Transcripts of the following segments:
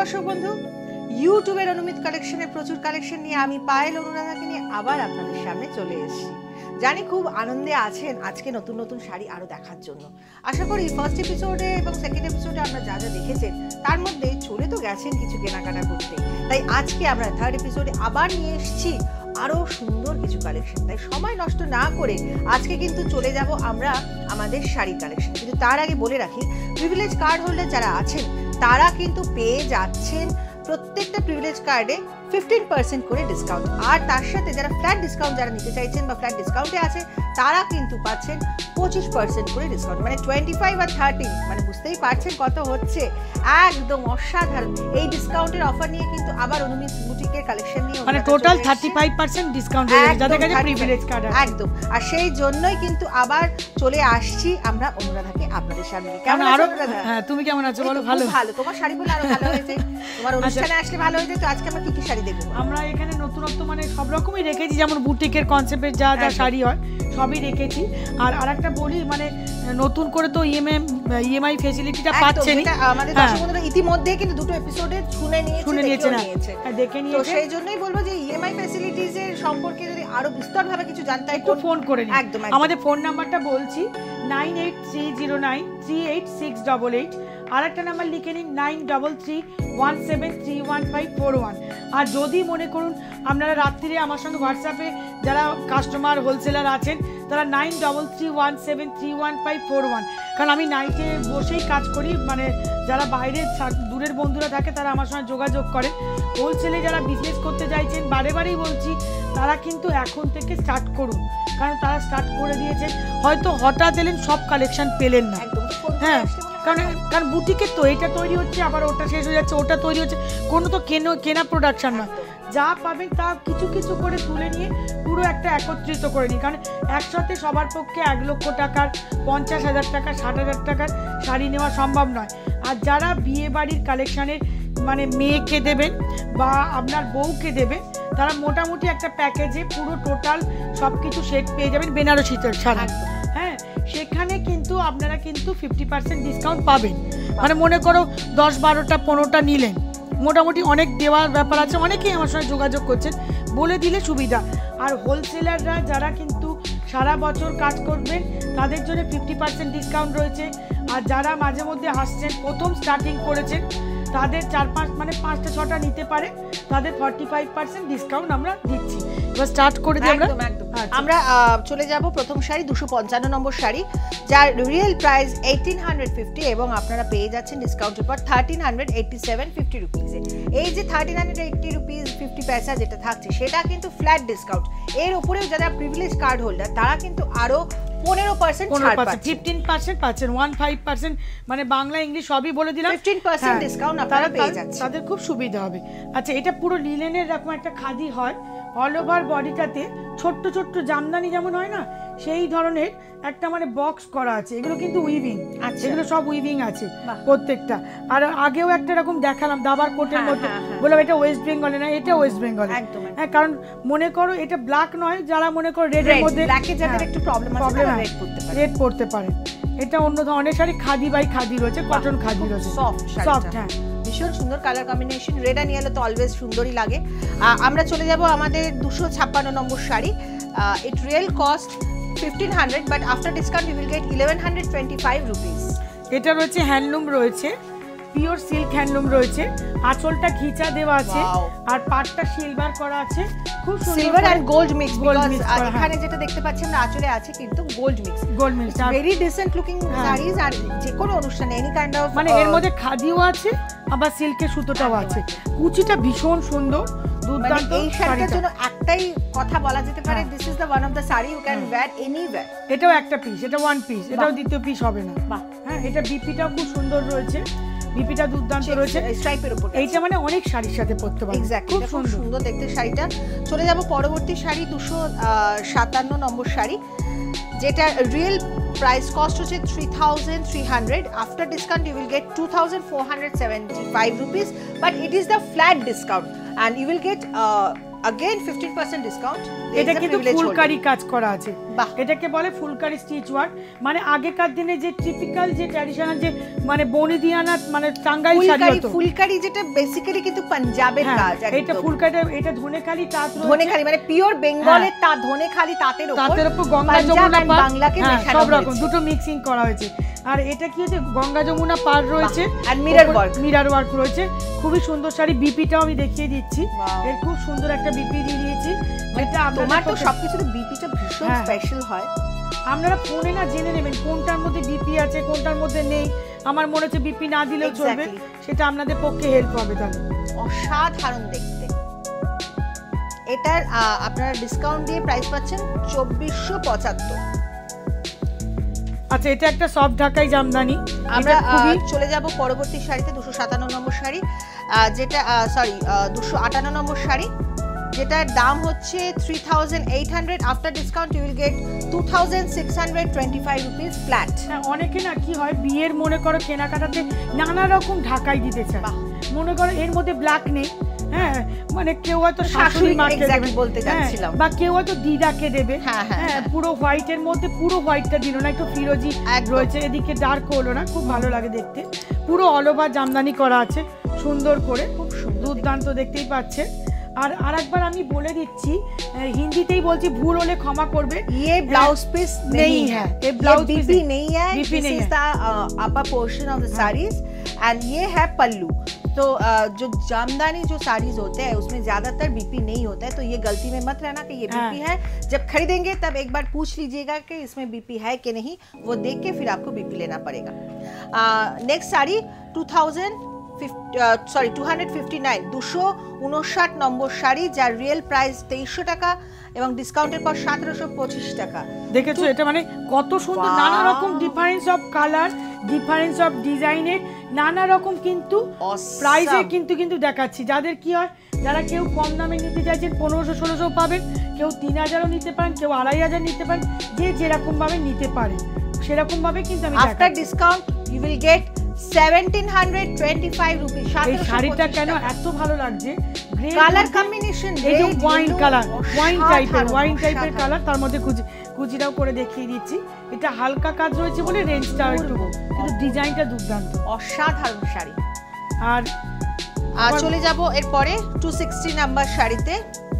দর্শক বন্ধু, ইউটিউবের অনুমিত কালেকশনের প্রচুর কালেকশন নিয়ে আমি পায়েল অনুরাধাকে নিয়ে আবার আপনাদের সামনে চলে এসেছি। জানি খুব আনন্দে আছেন আজকে নতুন নতুন শাড়ি আরো দেখার জন্য। আশা করি ফার্স্ট এপিসোডে এবং সেকেন্ড এপিসোডে আমরা যা যা দেখেছেন তার মধ্যে চলে তো গেছেন কিছু কেনাকাটা করতে, তাই আজকে আমরা থার্ড এপিসোডে আবার নিয়ে এসেছি আরো সুন্দর কিছু কালেকশন। তাই সময় নষ্ট না করে আজকে কিন্তু চলে যাব আমরা আমাদের শাড়ি কালেকশন। কিন্তু তার আগে বলে রাখি, প্রিভিলেজ কার্ড হোল্ডার যারা আছেন তারা কিন্তু পেয়ে যাচ্ছেন প্রত্যেকটা প্রিভিলেজ কার্ডে 15% করে ডিসকাউন্ট, আর তার সাথে যারা ফ্ল্যাট ডিসকাউন্ট যারা নিতে চাইছেন বা ফ্ল্যাট ডিসকাউন্টে আছে তারা কিন্তু পাচ্ছেন 25% করে ডিসকাউন্ট, মানে 25 আর 30, মানে বুঝতেই পারছেন কত হচ্ছে। একদম অসাধারণ এই ডিসকাউন্টের অফার নিয়ে কিন্তু আবার অনুমিত বুটিকের কালেকশন নিয়ে মানে টোটাল 35% ডিসকাউন্ট হয়ে যাবে যাদের কাছে প্রিভিলেজ কার্ড আছে। একদম, আর সেই জন্যই কিন্তু আবার চলে আসছি আমরা অনুরাধাকে আপনাদের সামনে। কেমন আছো অনুরাধা? হ্যাঁ, তুমি কেমন আছো বলো? ভালো। ভালো, তোমার শাড়ি পরলে আরো ভালো হয়েছে, তোমার অনুষ্ঠানে আসলে ভালো হয়েছে। তো আজকে আমরা কি কি শাড়ি দেখব? আমরা এখানে নতুনত্ব মানে সব রকমই রেখেছি, যেমন বুটিকের কনসেপ্টের যা যা শাড়ি হয় সবই রেখেছি। আর আরেকটা বলি, মানে নতুন করে তো ইএমআই ফ্যাসিলিটিটা পাচ্ছেন আমাদের দর্শক বন্ধুরা ইতিমধ্যে কিন্তু দুটো এপিসোডে শুনে নিয়েছে। হ্যাঁ, দেখে নিয়েছে। তো সেই জন্যই বলবো যে ইএমআই ফ্যাসিলিটিজ এর সম্পর্কে যদি আরো বিস্তারভাবে কিছু জানতে হয় একটু ফোন করে নিন। একদম, আমাদের ফোন নাম্বারটা বলছি 9830938688। আর একটা নাম্বার লিখে নিন 9331731541। আর যদি মনে করুন আপনারা রাত্রিরে আমার সঙ্গে হোয়াটসঅ্যাপে যারা কাস্টমার হোলসেলার আছেন তারা 9331731541, কারণ আমি নাইটে বসেই কাজ করি, মানে যারা বাইরে দূরের বন্ধুরা থাকে তারা আমার সঙ্গে যোগাযোগ করে। হোলসেলে যারা বিজনেস করতে চাইছেন বারেবারেই বলছি তারা কিন্তু এখন থেকে স্টার্ট করুন, কারণ তারা স্টার্ট করে দিয়েছেন। হয়তো হঠাৎ এলেন সব কালেকশন পেলেন না, হ্যাঁ, কারণ বুটিকের তো এটা তৈরি হচ্ছে আবার ওটা শেষ হয়ে যাচ্ছে, ওটা তৈরি হচ্ছে, কোনো তো কেনা প্রোডাকশন না। যা পাবেন তা কিছু কিছু করে তুলে নিয়ে পুরো একটা একত্রিত করে নিই, কারণ একসাথে সবার পক্ষে 1 লক্ষ টাকার 50,000 টাকা 60,000 টাকার শাড়ি নেওয়া সম্ভব নয়। আর যারা বিয়ে বাড়ির কালেকশানের মানে মেয়েকে দেবেন বা আপনার বউকে দেবেন তারা মোটামুটি একটা প্যাকেজে পুরো টোটাল সব কিছু সেট পেয়ে যাবেন বেনারসি ছাড়া। হ্যাঁ, সেখানে কিন্তু আপনারা কিন্তু 50% ডিসকাউন্ট পাবেন। মানে মনে করো 10, 12টা 15টা নিলেন, মোটামুটি অনেক দেওয়ার ব্যাপার আছে, অনেকেই আমার সঙ্গে যোগাযোগ করছেন, বলে দিলে সুবিধা। আর হোলসেলাররা যারা কিন্তু সারা বছর কাজ করবেন তাদের জন্য 50% ডিসকাউন্ট রয়েছে। আর যারা মাঝে মধ্যে আসছেন প্রথম স্টার্টিং করেছেন তাদের 4-5 মানে 5টা 6টা নিতে পারে, তাদের 45% ডিসকাউন্ট আমরা দিচ্ছি। এবার স্টার্ট করে দিই আমরা চলে যাব প্রথম শাড়ি 255 নম্বর শাড়ি, যার রিয়েল প্রাইস 1850 এবং আপনারা পেয়ে যাচ্ছেন ডিসকাউন্টের পর 1387.50 রুপিসে। এই যে 1380 রুপিস 50 পয়সা যেটা থাকছে সেটা কিন্তু ফ্ল্যাট ডিসকাউন্ট। এর উপরেও যারা প্রিভিলেজ কার্ড হোল্ডার তারা কিন্তু আরো 15% ছাড় পাচ্ছেন, 15% পাচ্ছেন, 15%, মানে বাংলা ইংলিশ সবই বলে দিলাম, 15% ডিসকাউন্ট আপনারা পেয়ে যাচ্ছেন, তাদের খুব সুবিধা হবে। আচ্ছা, এটা পুরো লিনেনের এরকম একটা খাদি হয়, অল ওভার বডিটাতে ছোট্ট ছোট্ট জামদানি যেমন হয় না সেই ধরনের একটা মানে বক্স করা আছে। এগুলো কিন্তু উইভিং, এগুলো সব উইভিং আছে প্রত্যেকটা। আর আগেও একটা এরকম দেখালাম দাবার কোটের মধ্যে, বললাম এটা ওয়েস্ট বেঙ্গলে না, এটা ওয়েস্ট বেঙ্গলে। হ্যাঁ, কারণ মনে করো এটা ব্ল্যাক নয়, যারা মনে করো রেডের মধ্যে যাদের একটু প্রবলেম আছে রেড পড়তে পারে। এটা অন্য ধরনের শাড়ি, খাদি বাই খাদি রয়েছে, কটন খাদি রয়েছে, সফট। হ্যাঁ, ভীষণ সুন্দর কালার কম্বিনেশন, রেড আর ইয়েলো তো অলওয়েজ সুন্দরই লাগে। আমরা চলে যাব আমাদের 256 number sari. It real cost 1500 but after discount you will get 1125 rupees. এটা রয়েছে হ্যান্ডলুম, রয়েছে পিওর সিল্ক হ্যান্ডলুম রয়েছে, আঁচলটা ঘিচা দেওয়া আছে আর পাটটা সিলভার করা আছে, খুব সুন্দর সিলভার এন্ড গোল্ড মিক্স। এখানে যেটা দেখতে পাচ্ছি আমরা আঁচলে আছে কিন্তু gold mix, very decent looking saris. আর যে কোনো অনুষ্ঠানে এনি কাইন্ড অফ, মানে এর মধ্যে খাদিও আছে আবার সিল্কের সুতোটাও আছে, কুচিটা ভীষণ সুন্দর দুর্দান্ত। এই শাড়িটার জন্য একটাই কথা বলা যেতে পারে, this is the one of the sari you can wear anywhere. এটাও একটা পিস, এটা ওয়ান পিস, এটাও দ্বিতীয় পিস হবে না। হ্যাঁ, এটা বিপিটাও খুব সুন্দর রয়েছে, বিপিটা দুর্দান্ত রয়েছে স্ট্রাইপের উপর। এইটা মানে অনেক শাড়ির সাথে পরতে পারবে, এক্স্যাক্টলি, খুব সুন্দর দেখতে শাড়িটা। চলে যাব পরবর্তী শাড়ি 257 নম্বর শাড়ি, যেটা রিয়েল প্রাইস কস্ট হচ্ছে 3300, after discount you will get 2475 rupees, but it is the flat discount. and you will get again 15% discount. There এটা is a কিন্তু privilege ফুলকারি holding. কাজ করা আছে, বাহ। এটাকে বলে ফুলকারি স্টিচ ওয়ার্ক। মানে আগেকার দিনে যে টিপিক্যাল যে ট্র্যাডিশনাল যে মানে বনিদিয়ানা মানে টাঙ্গাইল শাড়ি ফুলকারি হতো, ফুলকারি যেটা বেসিক্যালি কিন্তু পাঞ্জাবের হ্যাঁ, কাজ এটা একদম। ফুলকারি, এটা ধনেখালি তাঁত রয়েছে, ধনেখালি মানে পিওর বেঙ্গলের তা ধনেখালি তাঁতের তাঁতের উপর গঙ্গা পাঞ্জাব যমুনা and পাড়, বাংলাকে হ্যাঁ, মেশানো সব রকম হয়েছে। দুটো মিক্সিং করা হয়েছে। আর এটা কি হচ্ছে গঙ্গা যমুনা পাড় রয়েছে, আর mirror work। মিরর ওয়ার্ক রয়েছে, খুবই সুন্দর শাড়ি। বিপিটাও আমি দেখিয়ে দিচ্ছি, Wow। এর খুব সুন্দর একটা বিপি দিয়ে দিয়েছি। এটা তোমার তো আপনাদের সবকিছুতে বিপিটা ভীষণ হ্যাঁ। স্পেশাল হয়। আপনারা ফোনে না জেনে নেবেন কোনটার মধ্যে বিপি আছে কোনটার মধ্যে নেই। আমার মনে হচ্ছে বিপি না দিলেও চলবে, Exactly। সেটা আপনাদের পক্ষে হেল্প হবে তাহলে। অসাধারণ দেখতে। এটার আপনারা ডিসকাউন্ট দিয়ে প্রাইস পাচ্ছেন 2475। আচ্ছা, এটা একটা সফট ঢাকাই জামদানি। আমরা এটা খুবই চলে যাব পরবর্তী শাড়িতে, 257 নম্বর শাড়ি, যেটা 258 নম্বর শাড়ি, যেটার দাম হচ্ছে 3800। After discount you will get 2625 rupees flat. হ্যাঁ, অনেকে না কি হয় বিয়ের মনে করো কেনাকাটাতে নানা রকম ঢাকাই দিতে চায়। বাহ। মনে করো এর মধ্যে ব্ল্যাক নেই, হ্যাঁ, মানে কেউ হয়তো শাশুড়ি শাশুড়ি মাকে exactly দেবে, বলতে হ্যাঁ, যাচ্ছিলাম। বা কেউ হয়তো দিদাকে দেবে, হ্যাঁ, হ্যাঁ, হ্যাঁ, হ্যাঁ। পুরো হোয়াইটের মধ্যে পুরো হোয়াইটটা দিল না, একটু ফিরোজি একদম। রয়েছে, এদিকে ডার্ক হলো না, খুব ভালো লাগে দেখতে। পুরো অল ওভার জামদানি করা আছে সুন্দর করে, খুব সুন্দর দুর্দান্ত দেখতেই পাচ্ছে। আর আরেকবার আমি বলে দিচ্ছি, হিন্দিতেই বলছি, ভুল হলে ক্ষমা করবে। ये ब्लाउज पीस नहीं है, ये ब्लाउज पीस बीपी नहीं है, बीपी दिस नहीं is the upper portion of the saris and ये है पल्लू। तो जो जामदानी जो साड़ीज होते हैं उसमें ज्यादातर बीपी नहीं होता है, तो ये गलती में मत रहना कि ये बीपी है। जब खरीदेंगे तब एक बार पूछ लीजिएगा कि इसमें बीपी है कि नहीं, वो देख के फिर आपको बीपी लेना पड़ेगा। नेक्स्ट साड़ी 259 259 নম্বর শাড়ি, যার রিয়েল প্রাইস 2300 টাকা এবং ডিসকাউন্টের পর 1725 টাকা। দেখেছো এটা মানে কত সুন্দর, Wow। নানা রকম difference of colour, difference of ডিজাইনের, নানা রকম কিন্তু Awesome। প্রাইসে কিন্তু দেখাচ্ছি। যাদের কি হয়, যারা কেউ কম দামে নিতে চাইছেন 1500-1600 পাবেন, কেউ 3000ও নিতে পারেন, কেউ 2500 নিতে পারেন, যে যেরকম ভাবে নিতে পারে সেরকম ভাবে কিন্তু আমি আফটার দেখাচ্ছি। Discount you will get 1725 rupee. এই শাড়িটা কেন এত ভালো লাগছে, গ্রে কালার কম্বিনেশন, এই যে ওয়াইন কালার, ওয়াইন টাইপের কালার, তার মধ্যে কুচিটাও করে দেখিয়ে দিচ্ছি। এটা হালকা কাজ রয়েছে বলে রেঞ্জটা একটু, কিন্তু ডিজাইনটা দুর্দান্ত, অসাধারণ শাড়ি। আর চলে যাব এরপরে 260 নাম্বার শাড়িতে,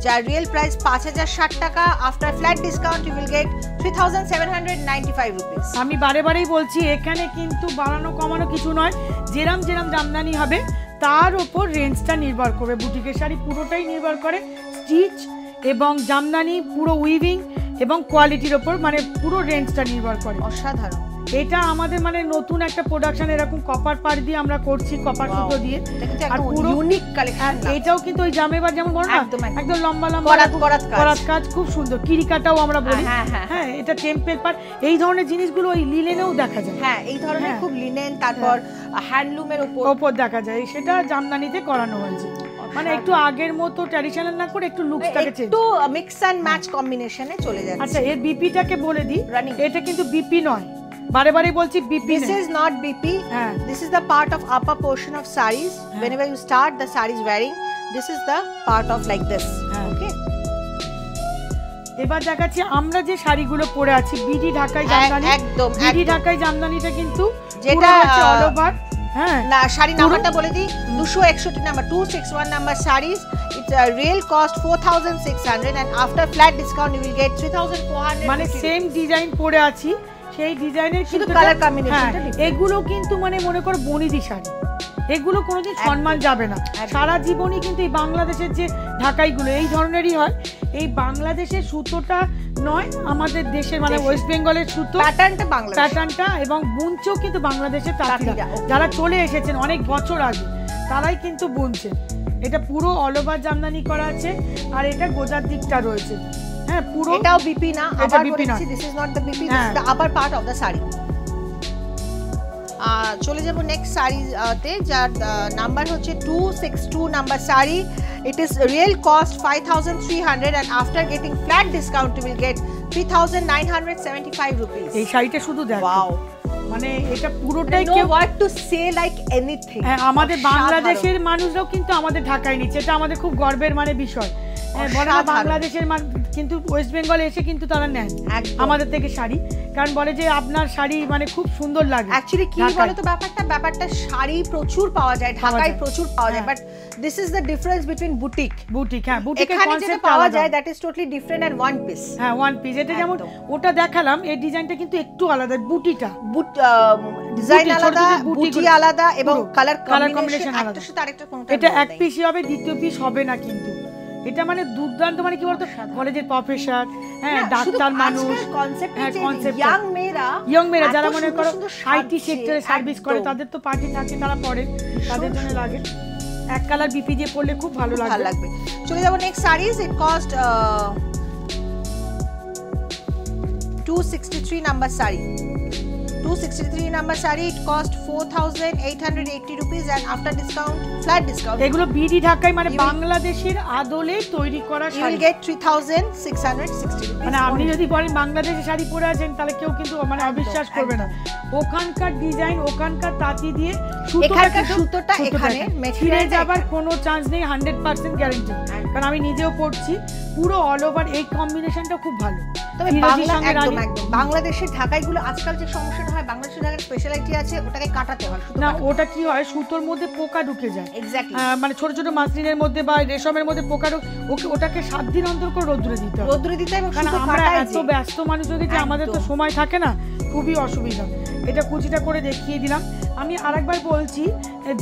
যার রিয়েল প্রাইস 5060 টাকা। After flat discount you will get 3795 rupees. আমি বারেই বলছি, এখানে কিন্তু বাড়ানো কমানো কিছু নয়, যেরাম জামদানি হবে তার উপর রেঞ্জটা নির্ভর করবে। বুটিকের শাড়ি পুরোটাই নির্ভর করে স্টিচ এবং জামদানি, পুরো উইভিং এবং কোয়ালিটির ওপর, মানে পুরো রেঞ্জটা নির্ভর করে। অসাধারণ। এটা আমাদের মানে নতুন একটা প্রোডাকশন, এরকম কপার পাড় দিয়ে আমরা করছি, কপার সুতো দিয়ে। আর পুরো ইউনিক কালেকশন। এটাও কিন্তু ওই জামেবার যেমন বলো না, একদম লম্বা করাত কাজ, খুব সুন্দর। কিরিকাটাও আমরা বলি, হ্যাঁ, এটা টেম্পেল পাড়, এই ধরনের জিনিসগুলো ওই লিনেনেও দেখা যায়। হ্যাঁ, এই ধরনের খুব লিনেন, তারপর হ্যান্ডলুমের উপর দেখা যায়, সেটা জামদানিতে করানো হয়েছে। মানে একটু আগের মতো ট্র্যাডিশনাল না করে একটু লুকসটাকে চেঞ্জ, একটু মিক্স এন্ড ম্যাচ কম্বিনেশনে চলে যাচ্ছে। আচ্ছা, এর বিপিটাকে বলে দিই, Running। এটা কিন্তু বিপি নয়, বারেই বলছি BP This is not BP. হ্যাঁ। This is the part of upper portion of sarees. Whenever you start the sarees wearing, this is the part of like this. হ্যাঁ। Okay. এবার দেখাচ্ছি আমরা যে শাড়িগুলো পরে আছি, বিডি ঢাকাই জামদানি। একদম, বিডি একদম। ঢাকাই জামদানিটা কিন্তু যেটা অল ওভার, হ্যাঁ, না শাড়ি নাম্বারটা বলে দিই, 261 number, 261 number sarees. It's a real cost 4600 and after flat discount you will get 3400. মানে সেম ডিজাইন পরে আছি, সেই ডিজাইনের শুধু কিন্তু কালার কম্বিনেশনটা different। এগুলো কিন্তু মানে মনে করো বনিদি শাড়ি, এগুলো কোনোদিন সম্মান যাবে না। সারা জীবনই কিন্তু এই বাংলাদেশের যে ঢাকাইগুলো এই ধরনেরই হয়। এই বাংলাদেশের সুতোটা নয়, আমাদের দেশের মানে ওয়েস্ট বেঙ্গলের সুতো, প্যাটার্নটা এবং বুনছেও কিন্তু বাংলাদেশের তাঁতিরা, যারা চলে এসেছেন অনেক বছর আগে, তারাই কিন্তু বুনছেন। এটা পুরো অল ওভার জামদানি করা আছে, আর এটা গোজার দিকটা রয়েছে, হ্যাঁ, পুরো এটাও বিপি না, এটা বিপি না, this is not the BP, this is the upper part of the saree. চলে যাব নেক্সট শাড়িতে, যার নাম্বার হচ্ছে 262 number sari, It is real cost 5,300 and after getting flat discount you will get 3,975 rupees. এই শাড়িটা শুধু দেখো, Wow. মানে এটা পুরোটাই No কেউ word to say like anything. হ্যাঁ, আমাদের অসাধারণ। বাংলাদেশের মানুষরাও কিন্তু আমাদের ঢাকায় নিচ্ছে, এটা আমাদের খুব গর্বের মানে বিষয়। বলে না অসাধারণ। বাংলাদেশের কিন্তু ওয়েস্ট বেঙ্গলে এসে কিন্তু তারা নেন একদম। আমাদের থেকে শাড়ি, কারণ বলে যে আপনার শাড়ি মানে খুব সুন্দর লাগে। অ্যাকচুয়ালি কি ঢাকায়। বলতো ব্যাপারটা শাড়ি প্রচুর পাওয়া যায়, ঢাকায় যায়। প্রচুর পাওয়া যায়, হ্যাঁ। But this is the difference between boutique. Boutique, হ্যাঁ বুটিকের এখানে যেটা কনসেপ্ট পাওয়া আলাদা। যায় that is totally different and one piece. হ্যাঁ ওয়ান পিস, এটা যেমন একদম। ওটা দেখালাম, এই ডিজাইনটা কিন্তু একটু আলাদা, বুটিটা ডিজাইন বুটি, ছোট আলাদা, ছোট বুটি বুটি গুলো। আলাদা এবং পুরো। কালার Colour কম্বিনেশন combination আলাদা। একটার সাথে আরেকটা কোনটা এটা এক পিসই হবে, দ্বিতীয় পিস হবে না কিন্তু। এটা মানে দুর্দান্ত, মানে কি বলতো কলেজের প্রফেসর, হ্যাঁ ডাক্তার মানুষ, হ্যাঁ কনসেপ্ট ইয়াং মেয়েরা ইয়ং মেয়েরা এত যারা মনে সুন্দর করো সুন্দর আইটি সাজছে, সেক্টরে সার্ভিস করে, একদম। তাদের তো পার্টি থাকে, তারা পরে তাদের জন্য লাগে। এক কালার বিপি দিয়ে পরলে খুব ভালো ভালো লাগবে। লাগবে। চলে যাব next series. It cost 263 number sari. 263 number sari, it cost 4,880 rupees and after discount, flat discount, এগুলো বিডি ঢাকায় মানে You will- বাংলাদেশের আদলে তৈরি করা you sari. will get 3,660 rupees. মানে আপনি only. যদি বলেন বাংলাদেশে শাড়ি পরে আছেন তাহলে কেউ কিন্তু মানে একদম, অবিশ্বাস করবে না। ওখানকার ডিজাইন, ওখানকার তাঁতি দিয়ে এখানকার সুতোটা এখানে, ছিঁড়ে materialটা যাবার এখানে। কোনো চান্স নেই, 100% গ্যারান্টি। কারণ আমি নিজেও পড়ছি, পুরো অল ওভার এই কম্বিনেশনটা খুব ভালো। তবে ফিরোজির বাংলা সঙ্গে একদম রানী- একদম বাংলাদেশের ঢাকাইগুলো আজকাল যে সমস্যাটা হয়, বাংলাদেশের ঢাকার স্পেশালিটি আছে, ওটাকে কাটাতে হয় শুধু। না ওটা কি হয়, সুতোর মধ্যে পোকা ঢুকে যায়, এক্স্যাক্টলি, মানে ছোট ছোট মাসলিনের মধ্যে বা রেশমের মধ্যে পোকা ওটাকে 7 দিন অন্তর করে রোদ্দুরে দিতে হয়। রোদ্দুরে দিতে এবং কারণ সুতো আমরা কাটায় এত যে। ব্যস্ত মানুষ হয়ে গেছি, আমাদের তো একদম। সময় থাকে না, খুবই অসুবিধা। এটা কুচিটা করে দেখিয়ে দিলাম। আমি আরেকবার বলছি,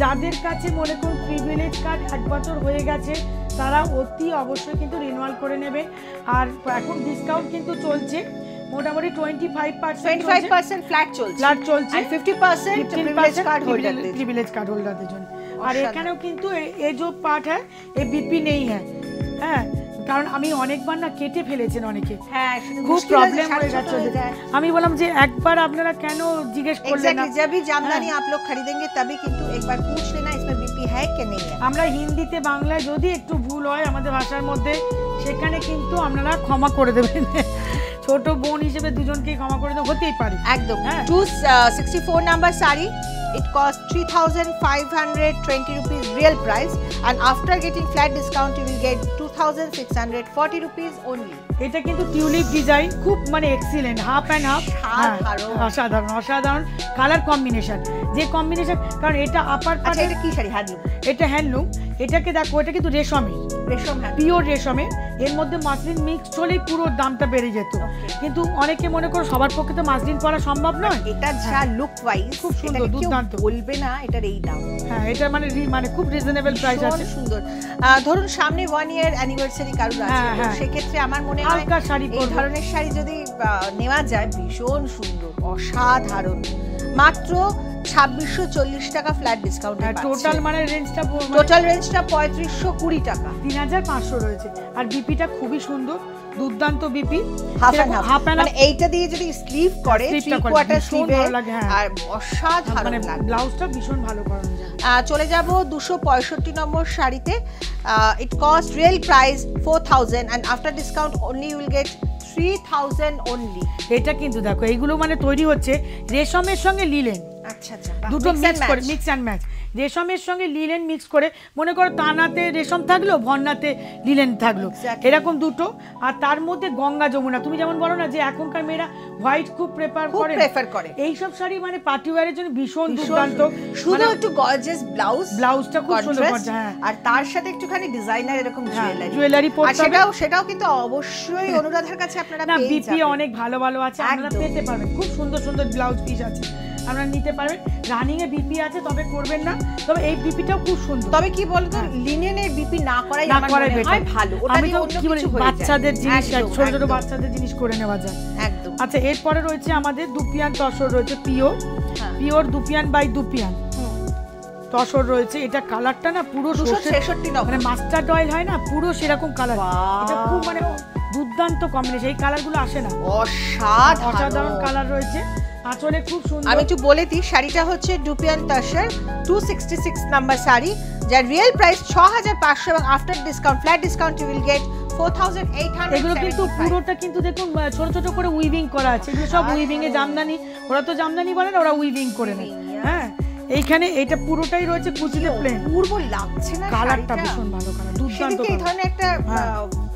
যাদের কাছে মনে করুন প্রিভিলেজ কার্ড 1 বছর হয়ে গেছে, তারা অতি অবশ্যই কিন্তু রিনিউয়াল করে নেবে। আর এখন ডিসকাউন্ট কিন্তু চলছে মোটামুটি 25% ফ্ল্যাট চলছে, ফ্ল্যাট চলছে, আর 50% privilege card holder. Privilege card হোল্ডারদের জন্য। আর অসাধারণ। এখানেও কিন্তু এই যে পার্ট হ্যাঁ এ বিপি নেই হ্যাঁ, হ্যাঁ কারণ আমি অনেকবার না কেটে ফেলেছেন অনেকে, হ্যাঁ খুব প্রবলেম হয়ে গেছে। আমি বললাম যে একবার আপনারা কেন জিজ্ঞেস করলেন না। एग्जैक्टली, जब भी जामदानी आप लोग खरीदेंगे तभी किंतु एक बार पूछ लेना इसमें बीपी है कि नहीं है। আমরা হিন্দিতে বাংলায় যদি একটু ভুল হয় আমাদের ভাষার মধ্যে, সেখানে কিন্তু আপনারা ক্ষমা করে দেবেন। ছোট বোন হিসেবে দুজনকেই ক্ষমা করে দেওয়া হতেই পারে। एकदम। हाँ। 264 number sari, it cost 3,520 rupees real price and after getting flat discount you will get 2,640 rupees only. এটা কিন্তু টিউলিপ ডিজাইন, খুব মানে এক্সিলেন্ট, হাফ অ্যান্ড হাফ, সাধারণ। অসাধারণ অসাধারণ কালার কম্বিনেশন, যে কম্বিনেশন, কারণ এটা আপার अच्छा পার্টে, এটা কি শাড়ি? হ্যান্ডলুম, এটা হ্যান্ডলুম। এটাকে দেখো, এটা কিন্তু রেশমে, রেশম হ্যান্ডলুম। পিওর রেশমে, এর মধ্যে মাসলিন মিক্স হলেই পুরো দামটা বেড়ে যেত। Okay. কিন্তু অনেকে মনে করো সবার পক্ষে তো মাসলিন পরা সম্ভব নয়। এটা যা লুক ওয়াইজ খুব সুন্দর, দুর্দান্ত। বলবে না এটার এই দাম। হ্যাঁ এটা মানে মানে খুব রিজনেবল প্রাইস ভীষণ আছে। সুন্দর। ধরুন সামনে 1 year অ্যানিভার্সারি কারুর আছে, হ্যাঁ, তো হ্যাঁ। সেক্ষেত্রে আমার মনে হয় হালকা শাড়ি এই পরবে। ধরনের শাড়ি যদি নেওয়া যায়, ভীষণ সুন্দর, অসাধারণ। মাত্র 2,640 টাকা ফ্ল্যাট ডিসকাউন্ট। টোটাল মানে রেঞ্জটা টোটাল রেঞ্জটা 3,520 টাকা। 3,500 রয়েছে। আর বিপিটা খুবই সুন্দর, দুর্দান্ত BP, half and half, and মানে এইটা দিয়ে যদি স্লিভ করে, স্লিভটা 3 করে, কোয়ার্টার ভীষণ স্লিভে, ভালো লাগে, হ্যাঁ। আর অসাধারণ মানে লাগে। ব্লাউজটা ভীষণ ভালো করানো যায়। চলে যাব 265 নম্বর শাড়িতে। It cost real price 4,000 and after discount only you will get 3,000 only। এটা কিন্তু দেখো এইগুলো মানে তৈরি হচ্ছে রেশমের সঙ্গে লিলেন, আচ্ছা আচ্ছা, দুটো মিক্স করে, মিক্স অ্যান্ড ম্যাচ। রেশমের সঙ্গে লিলেন মিক্স করে, মনে করো তানাতে রেশম থাকলো, ভন্নাতে লিলেন থাকলো, Exactly. এরকম দুটো। আর তার মধ্যে গঙ্গা যমুনা, তুমি যেমন বলো না যে এখনকার মেয়েরা হোয়াইট খুব প্রেফার খুব করে, প্রেফার করে। এইসব শাড়ি মানে পার্টি ওয়্যারের জন্য ভীষণ ভীষণ দুর্দান্ত। শুধু মানে একটু গর্জিয়াস ব্লাউজ, ব্লাউজটা খুব সুন্দর contrast, করছে, হ্যাঁ। আর তার সাথে একটুখানি ডিজাইনার এরকম হ্যাঁ, জুয়েলারি জুয়েলারি আর পরতে হবে। সেটাও কিন্তু অবশ্যই অনুরাধার কাছে আপনারা না পেয়ে বিপি যাবেন। অনেক ভালো ভালো আছে, আপনারা একদম। পেতে পারবেন, খুব সুন্দর সুন্দর ব্লাউজ পিস আছে, আপনারা নিতে পারবেন। রানিং এ বিপি আছে, তবে করবেন না, তবে এই বিপিটাও খুব সুন্দর। তবে কি বলতো, লিনেনের বিপি না করাই না আমার করাই মনে better। হয় ভালো। ওটা আমি দিয়ে তো অন্য কি বলি, কিছু হয়ে যায়। বাচ্চাদের জিনিস, একদম, ছোট ছোট একদম, বাচ্চাদের জিনিস করে নেওয়া যায়। একদম। আচ্ছা এরপরে রয়েছে আমাদের দুপিয়ান তসর রয়েছে, হ্যাঁ। পিওর দুপিয়ান বাই দুপিয়ান হুম। তসর রয়েছে। এটা কালারটা না পুরো 266 নম্বর। মানে মাস্টার্ড অয়েল হয় না, পুরো সেরকম কালার। বাহ। এটা খুব মানে দুর্দান্ত কম্বিনেশন, এই কালারগুলো আসে না, অসাধারণ অসাধারণ কালার রয়েছে। আঁচলে খুব সুন্দর। আমি একটু বলে দিই, শাড়িটা হচ্ছে ডুপিয়ান তসর 266 নাম্বার শাড়ি, যার রিয়েল প্রাইস 6500 এবং after discount, flat discount you will get 4800। এগুলো কিন্তু পুরোটা কিন্তু দেখুন ছোট ছোট করে উইভিং করা আছে, এগুলো সব উইভিং এ জামদানি, ওরা তো জামদানি বলে না, ওরা উইভিং করে নেয়। হ্যাঁ, এইখানে এটা পুরোটাই রয়েছে কুচিতে প্লেন। পূর্ব লাগছে না কালারটা ভীষণ ভালো কালার, দুর্দান্ত এই ধরনের একটা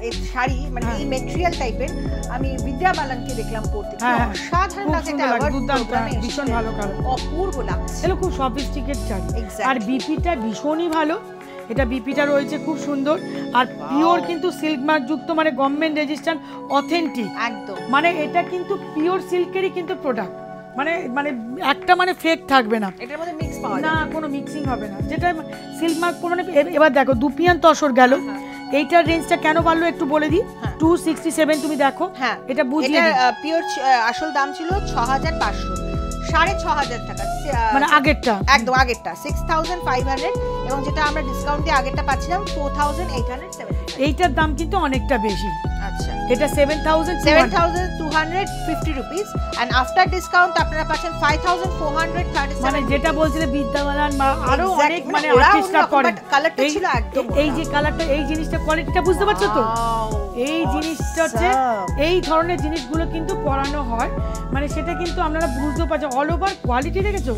এই শাড়ি মানে এই ম্যাটেরিয়াল টাইপের আমি বিদ্যা বালানকে দেখলাম পরতে, অসাধারণ লাগছে, এটা আবার দুর্দান্ত, ভীষণ ভালো কালার, অপূর্ব লাগছে। এগুলো খুব সফিস্টিকেট শাড়ি। আর বিপিটা ভীষণই ভালো, এটা বিপিটা রয়েছে খুব সুন্দর, আর পিওর কিন্তু সিল্ক মার্ক যুক্ত, মানে গভর্নমেন্ট রেজিস্ট্রেশন, অথেন্টিক একদম। মানে এটা কিন্তু পিওর সিল্কেরই কিন্তু প্রোডাক্ট, মানে মানে একটা মানে ফেক থাকবে না, এটার মধ্যে মিক্স পাওয়া না, কোনো মিক্সিং হবে না, যেটা সিল্ক মার্ক মানে। এবার দেখো দুপিয়ান তসর গেল, এইটার রেঞ্জটা কেন বাড়লো একটু বলে দিই। 267 তুমি দেখো, হ্যাঁ এটা বুঝিয়ে দিই। পিওর আসল দাম ছিল 6500, 6500 টাকা, মানে আগেরটা, একদম আগেরটা 6500, এবং যেটা আমরা ডিসকাউন্ট দিয়ে আগেরটা পাচ্ছিলাম 4870। এইটার দাম কিন্তু অনেকটা বেশি। আচ্ছা, এটা 7250 রুপিস, এন্ড আফটার ডিসকাউন্ট আপনারা পাচ্ছেন 5437। মানে যেটা বলছিলে বিদ্যাবালান বা আরো অনেক মানে আর্টিস্টরা করেন, কালারটা ছিল একদম, এই যে কালারটা, এই জিনিসটা, কোয়ালিটিটা বুঝতে পারছো তো? এই জিনিসটা হচ্ছে, এই ধরনের জিনিসগুলো কিন্তু পরানো হয়, মানে সেটা কিন্তু আপনারা বুঝতে পারছেন। অল ওভার কোয়ালিটি দেখেছো,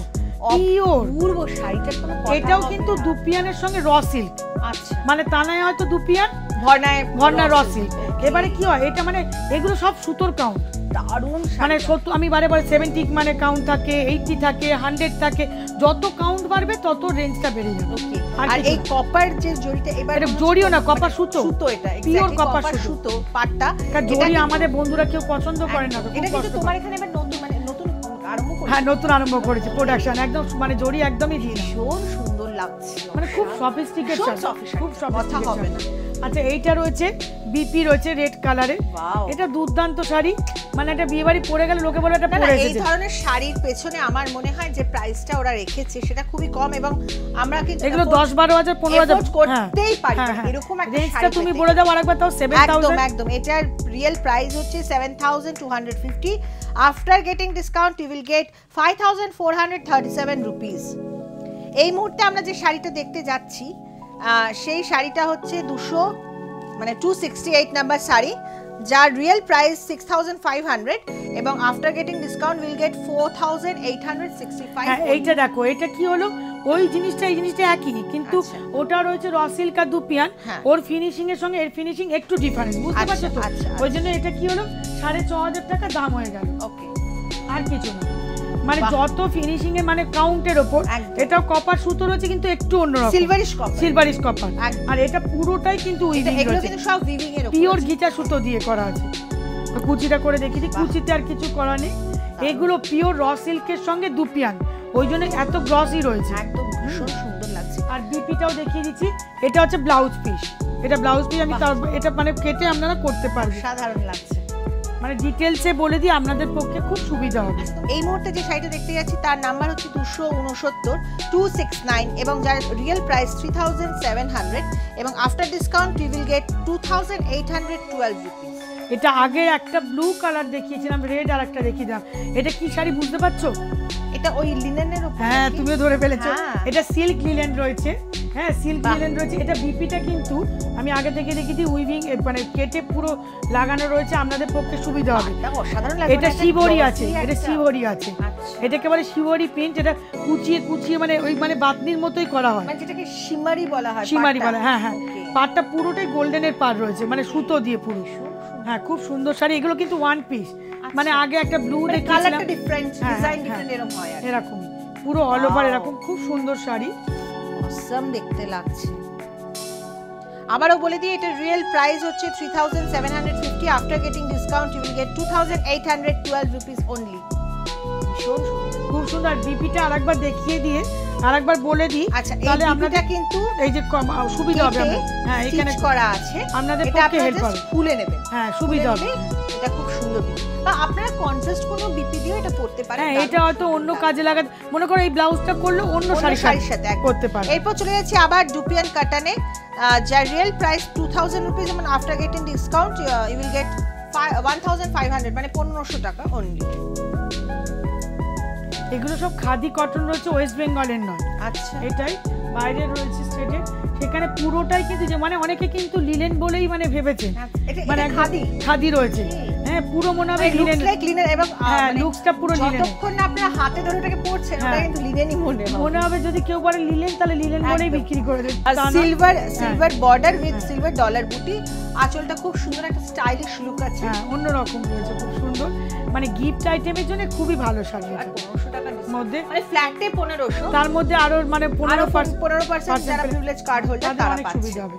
পিওর পূর্ব শাড়িটার কোনো কথা। এটাও কিন্তু দুপিয়ানের সঙ্গে র সিল্ক, আচ্ছা, মানে তা নয় হয়তো দুপিয়ান ভর্নায় র সিল্ক। এবারে কি হয়, এটা মানে এগুলো সব সুতোর কাউন্ট, দারুণ মানে 70, আমি বারে 70 মানে কাউন্ট থাকে, 80 থাকে, 100 থাকে, যত কাউন্ট বাড়বে তত রেঞ্জটা বেড়ে যাবে। আর এই কপার যে জড়িটা, এবার এটা জড়িও না, কপার সুতো, সুতো, এটা পিওর কপার সুতো পাটটা। জড়ি আমাদের বন্ধুরা কেউ পছন্দ করে না, এটা কিন্তু তোমার এখানে এবার নতুন মানে নতুন আরম্ভ করেছে। হ্যাঁ, নতুন আরম্ভ করেছে প্রোডাকশন, একদম মানে জড়ি একদমই দিয়ে না, ভীষণ সুন্দর লাগছে, মানে খুব সফিস্টিকেট, খুব কথা হবে না। আচ্ছা, এইটা রয়েছে বিপি রয়েছে রেড কালারে, এটা দুর্দান্ত শাড়ি, মানে এটা বিয়ে বাড়ি পরে গেলে লোকে বলে এটা পরে এসেছে। এই ধরনের শাড়ির পেছনে আমার মনে হয় যে প্রাইসটা ওরা রেখেছে সেটা খুবই কম, এবং আমরা কিন্তু এগুলো 10-12,000 15,000 করতেই পারি, এরকম একটা রেঞ্জটা তুমি বলে দাও আরেকবার, তাও 7000। একদম এটার রিয়েল প্রাইস হচ্ছে 7250, after getting discount you will get 5437 rupees. এই মুহূর্তে আমরা যে শাড়িটা দেখতে যাচ্ছি সেই শাড়িটা হচ্ছে 268 নাম্বার শাড়ি, যার রিয়েল প্রাইস 6500, এবং after getting discount will get 4865। হ্যাঁ, এইটা দেখো, এটা কি হলো, ওই জিনিসটা এই জিনিসটা একই, কিন্তু ওটা রয়েছে র সিল্ক আর দুপিয়ান, ওর ফিনিশিং এর সঙ্গে এর ফিনিশিং একটু ডিফারেন্স, বুঝতে পারছো তো? ওই জন্য এটা কি হলো 6500 টাকা দাম হয়ে গেল, ওকে, আর কিছু না, মানে যত ফিনিশিং এ মানে কাউন্টের উপর। এটাও কপার সুতো রয়েছে কিন্তু একটু অন্যরকম, সিলভারিশ কপার, আর এটা পুরোটাই কিন্তু উইভিং রয়েছে, এগুলো কিন্তু সব উইভিং এর উপর, পিওর গিটা সুতো দিয়ে করা আছে। কুচিটা করে দেখিয়ে দিই, কুচিতে আর কিছু করা নেই, এগুলো পিওর র সিল্কের সঙ্গে দুপিয়ান, ওই জন্য এত গ্লসি রয়েছে, একদম ভীষণ সুন্দর লাগছে। আর বিপিটাও দেখিয়ে দিচ্ছি, এটা হচ্ছে ব্লাউজ পিস, এটা ব্লাউজ পিস, আমি এটা মানে কেটে আপনারা করতে পারবেন, সাধারণ লাগছে, মানে ডিটেলসে বলে দিই, আপনাদের পক্ষে খুব সুবিধা হবে। এই মুহূর্তে যে শাড়িটা দেখতে যাচ্ছি তার নাম্বার হচ্ছে 269, এবং যার রিয়েল প্রাইস 3700, এবং after discount you will get 2812 rupees. এটা আগে একটা ব্লু কালার দেখিয়েছিলাম, রেড আর একটা দেখিয়ে দিলাম, এটা কি শাড়ি বুঝতে পারছো? এটা ওই লিনেনের উপর, হ্যাঁ তুমিও ধরে ফেলেছো, এটা সিল্ক লিনেন রয়েছে, হ্যাঁ সিল্ক লিনেন রয়েছে। এটা বিপিটা কিন্তু আমি আগে থেকে দেখিয়েছি উইভিং, মানে কেটে পুরো লাগানো রয়েছে, আপনাদের পক্ষে সুবিধা হবে। এটা শিবরি আছে, এটা শিবরি আছে, এটাকে বলে শিবরি প্রিন্ট, এটা কুচিয়ে কুচিয়ে মানে ওই মানে বাতনির মতোই করা হয়, মানে যেটাকে শিমারি বলা হয়, শিমারি বলা, হ্যাঁ হ্যাঁ, পাড়টা পুরোটাই গোল্ডেনের পাড় রয়েছে, মানে সুতো দিয়ে পুরো, হ্যাঁ খুব সুন্দর শাড়ি। এগুলো কিন্তু ওয়ান পিস, মানে আগে একটা ব্লু দেখিয়েছিলাম, কালারটা ডিফারেন্ট, ডিজাইন ডিফারেন্ট এরকম হয়, এরকম পুরো অল ওভার এরকম খুব সুন্দর শাড়ি, অসাম দেখতে লাগছে। আবারও বলে দিই, এটা রিয়েল প্রাইস হচ্ছে 3750, after getting discount you will get 2812 rupees only. খুব সুন্দর। বিপিটা আরেকবার দেখিয়ে দিয়ে আরেকবার বলে দিই, আচ্ছা তাহলে আপনারা কিন্তু এই যে সুবিধা হবে, হ্যাঁ এখানে করা আছে, আপনাদের পক্ষে হেল্প হবে, খুলে নেবেন, হ্যাঁ সুবিধা হবে, এটা খুব সুন্দর। বা আপনারা কন্ট্রাস্ট কোনো বিপি দিয়েও এটা পড়তে পারেন, হ্যাঁ এটা হয়তো অন্য কাজে লাগাতে, মনে করো এই ব্লাউজটা করলে অন্য শাড়ির সাথে করতে পারেন। এরপর চলে যাচ্ছে আবার ডুপিয়ান কাটানে, যার রিয়েল প্রাইস 2000 রুপিস, এবং after getting discount you will get 1500, মানে 1500 টাকা অনলি। এগুলো সব খাদি কটন রয়েছে, ওয়েস্ট বেঙ্গলের নয়। আচ্ছা, এটাই বাইরে রয়েছে স্টেটের, সেখানে পুরোটাই কিন্তু যে মানে অনেকে কিন্তু লিলেন বলেই মানে ভেবেছে, মানে খাদি খাদি রয়েছে। হ্যাঁ, পুরো মনে হবে লিলেন, লিনেন, এবং হ্যাঁ লুকসটা পুরো লিলেন। যতক্ষণ না আপনারা হাতে ধরে ওটাকে পরছেন ওটা কিন্তু লিনেনই মনে হবে। যদি কেউ বলে লিলেন তাহলে লিলেন বলেই বিক্রি করে দেবে। Silver border with silver dollar বুটি, আঁচলটা খুব সুন্দর একটা স্টাইলিশ লুক আছে। হ্যাঁ, অন্যরকম রয়েছে, খুব সুন্দর, মানে গিফট আইটেমের জন্য খুবই ভালো শাড়ি। আর 1500 টাকার মধ্যে মানে ফ্ল্যাটে 1500, তার মধ্যে আরো মানে 15% যারা প্রিভিলেজ কার্ড হোল্ডার তারা অনেক পাচ্ছে। সুবিধা হবে।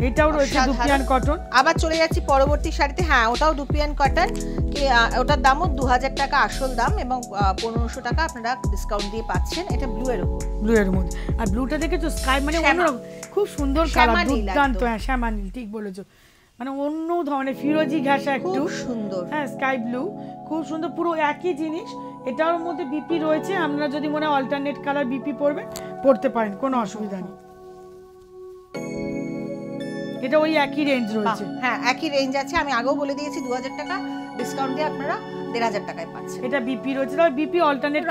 এটাও রয়েছে দুপিয়ান কটন। আবার চলে যাচ্ছি পরবর্তী শাড়িতে। হ্যাঁ, ওটাও দুপিয়ান কটন, কি ওটার দামও 2000 টাকা আসল দাম, এবং 1500 টাকা আপনারা ডিসকাউন্ট দিয়ে পাচ্ছেন। এটা ব্লু এর উপর, ব্লু এর মধ্যে। আর ব্লুটা দেখেছো স্কাই, মানে অন্যরকম, খুব সুন্দর কালার, দুর্দান্ত। হ্যাঁ, শ্যামা নীল, ঠিক বলেছো, মানে অন্য ধরনের ফিরোজি ঘাসা একটু সুন্দর। হ্যাঁ, স্কাই ব্লু, খুব সুন্দর, পুরো একই জিনিস। এটার মধ্যে বিপি রয়েছে, আপনারা যদি মনে হয় অল্টারনেট কালার বিপি পরবেন, পরতে পারেন, কোনো অসুবিধা নেই। এটা ওই একই রেঞ্জ রয়েছে। হ্যাঁ, একই রেঞ্জ আছে, আমি আগেও বলে দিয়েছি 2000 টাকা ডিসকাউন্ট দিয়ে আপনারা 1500 টাকায় পাচ্ছেন। এটা বিপি রয়েছে, তবে বিপি অল্টারনেট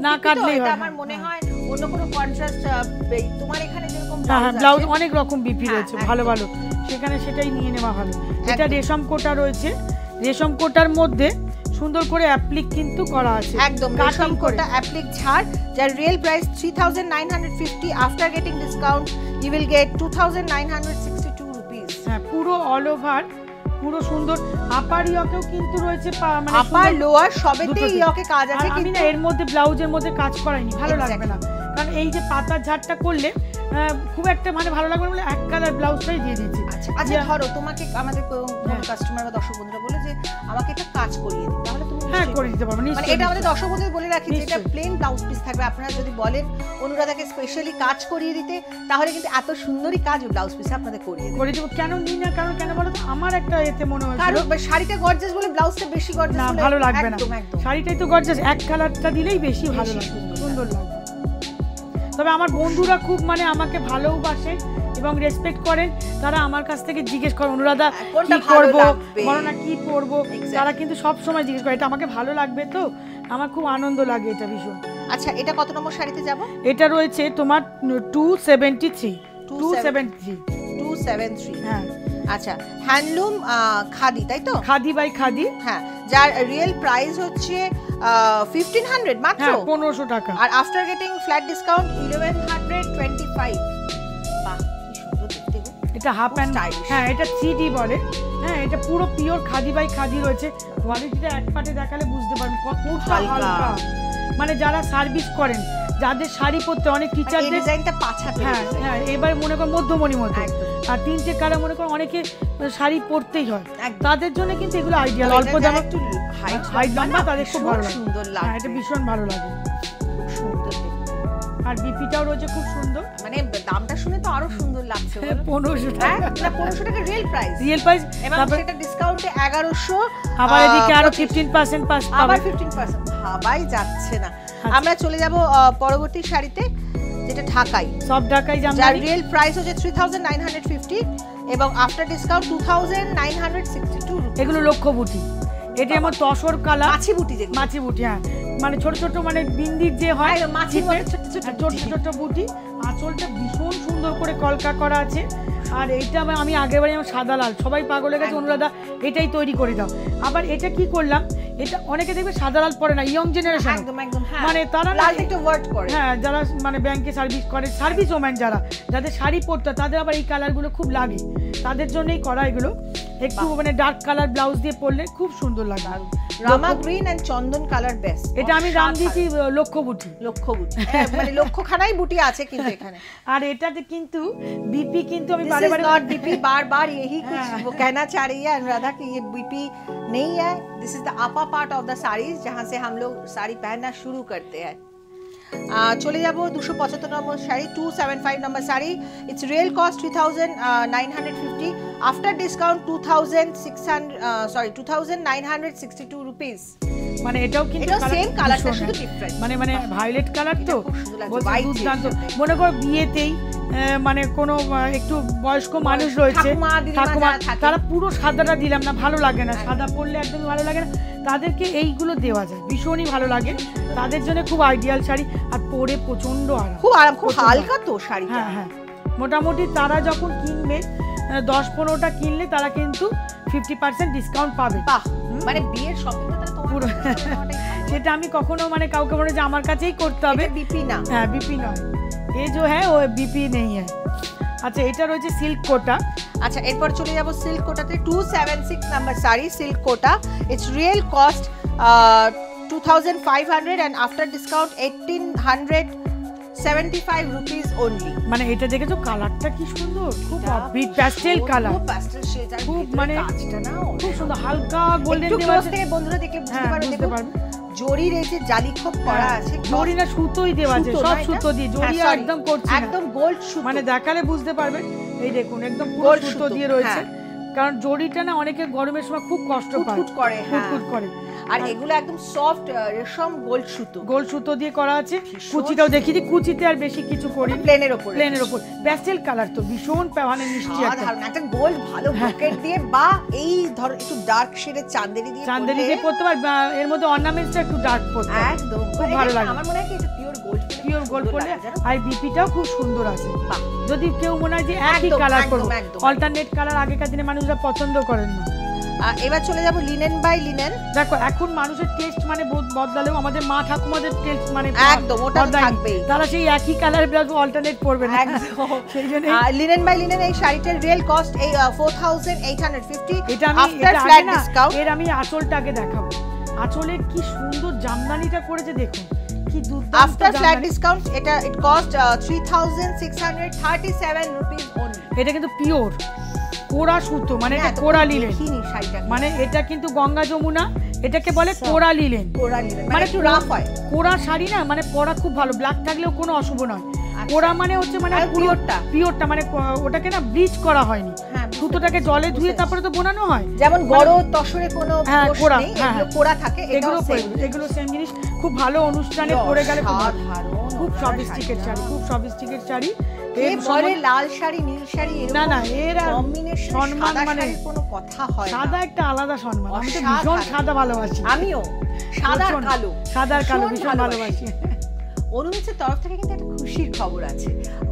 না কাটলেই হয়। আমার মনে হয় অন্য কোনো কন্ট্রাস্ট, তোমার এখানে যেরকম ব্লাউজ অনেক রকম বিপি রয়েছে, ভালো ভালো, সেখানে সেটাই নিয়ে নেওয়া ভালো। এটা রেশম কোটা রয়েছে, রেশম কোটার মধ্যে সুন্দর করে অ্যাপ্লিক কিন্তু করা আছে, একদম রেশম কোটা অ্যাপ্লিক ছাড়, যার real price 3950, after getting discount you will get 2962 rupees. হ্যাঁ, পুরো অল ওভার, পুরো সুন্দর। আপার ইয়কেও কিন্তু রয়েছে, মানে আপার লোয়ার সবেতেই ইয়কে কাজ আছে, কিন্তু না এর মধ্যে ব্লাউজের মধ্যে কাজ করাইনি, ভালো লাগবে না, কারণ এই যে পাতার ঝাড়টা করলে খুব একটা মানে ভালো লাগবে না বলে এক কালার ব্লাউজটাই দিয়ে দিয়েছি। আচ্ছা, ধরো তোমাকে আমাদের কাস্টমার বা দর্শক বন্ধুরা বলে যে আমাকে এটা কাজ করিয়ে দিন, তাহলে তুমি হ্যাঁ করে দিতে পারবে। মানে এটা আমাদের দর্শক বন্ধুদের বলে রাখি যে এটা প্লেন ব্লাউজ পিস থাকবে। আপনারা যদি বলেন অনুরাধাকে স্পেশালি কাজ করিয়ে দিতে, তাহলে কিন্তু এত সুন্দরই কাজ ব্লাউজ পিসে আপনাদের করিয়ে দেবো। কেন নিই না, কারণ কেন বলো তো, আমার একটা এতে মনে হয় কারণ শাড়িটা গর্জাস বলে ব্লাউজটা বেশি গর্জাস না, ভালো লাগবে না। শাড়িটাই তো গর্জাস, এক কালারটা দিলেই বেশি ভালো লাগবে, সুন্দর লাগবে। তবে আমার বন্ধুরা খুব মানে আমাকে ভালোবাসে এবং রেসপেক্ট করেন, তারা আমার কাছ থেকে জিজ্ঞেস করে অনুরাধা কি করবো, বলো না কি পরবো, তারা কিন্তু সব সময় জিজ্ঞেস করে। এটা আমাকে ভালো লাগবে, তো আমার খুব আনন্দ লাগে এটা ভীষণ। আচ্ছা, এটা কত নম্বর শাড়িতে যাব? এটা রয়েছে তোমার 273। হ্যাঁ, আচ্ছা, হ্যান্ডলুম খাদি, তাই তো? খাদি বাই খাদি, হ্যাঁ, যার রিয়েল প্রাইস হচ্ছে 1500 মাত্র, 1500 টাকা, আর আফটার গেটিং ফ্ল্যাট ডিসকাউন্ট 1125। বাহ, কি সুন্দর দেখতে গো। এটা হাফ অ্যান্ড, হ্যাঁ এটা 3D বলে। হ্যাঁ, এটা পুরো পিওর খাদি বাই খাদি রয়েছে। কোয়ালিটিটা এক পাটে দেখালে বুঝতে পারবেন কতটা হালকা, মানে যারা সার্ভিস করেন, যাদের শাড়ি পরতে অনেক টিচারদের ডিজাইনটা পাছাতে, হ্যাঁ এবার মনে কর মধ্যমণি মতো, আর 3টে কালার মনে কর অনেকে শাড়ি পরতেই হয়, তাদের জন্য কিন্তু এগুলো আইডিয়াল। অল্প দামে একটু হাইট লম্বা, তাদের খুব ভালো লাগে, সুন্দর লাগে, এটা ভীষণ ভালো লাগে, সুন্দর। আর বিপিটাও রয়েছে খুব সুন্দর, মানে দামটা শুনে তো আরো সুন্দর লাগছে। 1500 টাকা, 1500 টাকা রিয়েল প্রাইস, এবং সেটা ডিসকাউন্টে 1100, আবার এদিকে আরো 15% পাস, আবার 15%, ভাবাই যাচ্ছে না। আমরা চলে যাব পরবর্তী শাড়িতে, যেটা ঢাকাই, সব ঢাকাই জামদানি, যার রিয়েল প্রাইস হচ্ছে 3950 এবং আফটার ডিসকাউন্ট 2962 রুপি। এগুলো লক্ষ্য বুটি, এটা আমার তসর কালার, মাছি বুটি, যেগুলো মাছি বুটি, হ্যাঁ মানে ছোট ছোট মানে বিন্দির যে হয় মাছি, ছোট ছোট বুটি। আঁচলটা ভীষণ সুন্দর করে কলকা করা আছে। আর এইটা আমি আগের বারে আমার সাদা লাল, সবাই পাগল হয়ে গেছে অনুরাধা এটাই তৈরি করে দাও। আবার এটা কি করলাম, এটা অনেকে দেখবে সাদা লাল পরে না, ইয়ং জেনারেশন, মানে তারা হ্যাঁ যারা মানে ব্যাংকে সার্ভিস করে, সার্ভিস ওম্যান যাদের শাড়ি পরতে, তাদের আবার এই কালারগুলো খুব লাগে, তাদের জন্যই করা এগুলো। একটু মানে ডার্ক কালার ব্লাউজ দিয়ে পরলে খুব সুন্দর লাগে। Rama green and chandan colour best. এটা আমি নাম দিয়েছি লক্ষ্য বুটি, মানে লক্ষ্যখানাই বুটি আছে কিন্তু এখানে। আর এটাতে কিন্তু बीपी কিন্তু আমি बार बार नॉट बीपी, बार बार यही कुछ वो कहना चाह रही है अनुराधा कि ये बीपी नहीं है, this is the upper part of the saris जहां से हम लोग साड़ी पहनना शुरू करते हैं। চলে যাব 275 number sari, 275 number sari. It's real cost 3950, after discount 2962 rupees. মানে এটাও কিন্তু সেম কালারটা শুধু ডিফারেন্ট, মানে ভায়োলেট কালার তো দুর্দান্ত। মনে করো বিয়েতেই মানে কোনো একটু বয়স্ক মানুষ রয়েছে, ঠাকুমা, তারা পুরো সাদাটা দিলাম না, ভালো লাগে না, সাদা পরলে একদমই ভালো লাগে না, তাদেরকে এইগুলো দেওয়া যায়, ভীষণই ভালো লাগে তাদের জন্য, খুব আইডিয়াল শাড়ি, আর পরে প্রচন্ড আরাম, খুব আরাম, খুব হালকা তো শাড়ি। হ্যাঁ হ্যাঁ, মোটামুটি তারা যখন কিনবে 10-15টা কিনলে তারা কিন্তু 50% ডিসকাউন্ট পাবে। বাহ, মানে বিয়ের শপিংটা তাহলে তোমার পুরো সেটা আমি কখনো মানে কাউকে বলে যে আমার কাছেই করতে হবে, বিপি না, হ্যাঁ বিপি নয়, এই যে হ্যাঁ ও বিপি নেই হ্যাঁ। আচ্ছা, এটা রয়েছে সিল্ক কোটা। আচ্ছা, এরপর চলে যাব সিল্ক কোটাতে। 276 number sari, silk Kota. It's real cost 2500 and after discount 1875 rupees only। মানে এটা দেখেছো কালারটা কি সুন্দর, খুব বিট প্যাস্টেল কালার, খুব প্যাস্টেল শেড, আর খুব মানে কাজটা না খুব সুন্দর, হালকা গোল্ডেন একটু দেওয়া ক্লোজ আছে। থেকে বন্ধুরা দেখে বুঝতে পারবে, বুঝতে পারবে জরির এই যে জালি খোপ করা আছে, জরি না সুতোই দেওয়া আছে, সব সুতো দিয়ে, জরি একদম করছে না, একদম গোল্ড সুতো, মানে দেখালে বুঝতে পারবেন, এই দেখুন একদম পুরো সুতো দিয়ে রয়েছে, কারণ জরিটা না অনেকে গরমের সময় খুব কষ্ট পায়, ফুট করে, ফুট করে, আর এগুলো একদম সফট রেশম গোল্ড সুতো দিয়ে করা আছে। কুচিটাও দেখি যে কুচিতে আর বেশি কিছু করি, প্লেনের উপর প্যাস্টেল কালার তো ভীষণ মানে মিষ্টি একটা গোল্ড ভালো ব্রোকেট দিয়ে, বা এই ধর একটু ডার্ক শেডের চাঁদেরি দিয়ে পড়তে পার, এর মধ্যে অর্নামেন্টসটা একটু ডার্ক পড়তে একদম খুব ভালো লাগে। আমার মনে হয় কি এটা পিওর গোল্ড পড়লে, আর বিপিটাও খুব সুন্দর আছে। যদি কেউ মনে হয় যে একই কালার করবো, অল্টারনেট কালার আগেকার দিনে মানুষরা পছন্দ করেন না। এবার চলে যাব লিনেন বাই লিনেন। দেখো এখন মানুষের টেস্ট মানে বদলালেও আমাদের মা ঠাকুমাদের টেস্ট মানে একদম ওটা থাকবেই, তারা সেই একই কালারের ব্লাউজ অল্টারনেট পরবে না, একদম সেই জন্য লিনেন বাই লিনেন এই শাড়িটার রিয়েল কস্ট 4850। এটা আমি আফটার ফ্ল্যাট ডিসকাউন্ট, এর আমি আঁচলটাকে দেখাবো, আঁচলের কি সুন্দর জামদানিটা করেছে দেখুন, কি দুর্দান্ত। আফটার ফ্ল্যাট ডিসকাউন্ট এটা ইট কস্ট 3637 রুপিস only। এটা কিন্তু পিওর কোরা সুতো, মানে এটা কোরা লিলেন, মানে এটা কিন্তু গঙ্গা যমুনা, এটাকে বলে কোরা লিলেন, মানে একটু রাফ হয়। কোরা শাড়ি না মানে পরা খুব ভালো, ব্ল্যাক থাকলেও কোনো অশুভ নয়। কোরা মানে হচ্ছে মানে পিওরটা, মানে ওটাকে না ব্লিচ করা হয়নি, সুতোটাকে জলে ধুয়ে তারপরে তো বোনানো হয়, যেমন গড় তসরে কোনো কোরা নেই, এগুলো কোরা থাকে, এগুলো সেম জিনিস, খুব ভালো অনুষ্ঠানে পরে গেলে খুব সফিস্টিকেট শাড়ি, খুব সফিস্টিকেট শাড়ি। লাল শাড়ি নীল শাড়ি না না, এর সম্মান মানে কোনো কথা হয়, সাদা একটা আলাদা সম্মান, আমি তো ভীষণ সাদা ভালোবাসি, আমিও সাদা কালো ভীষণ ভালোবাসি। অনুমিতের তরফ থেকে কিন্তু একটা খুশির খবর আছে।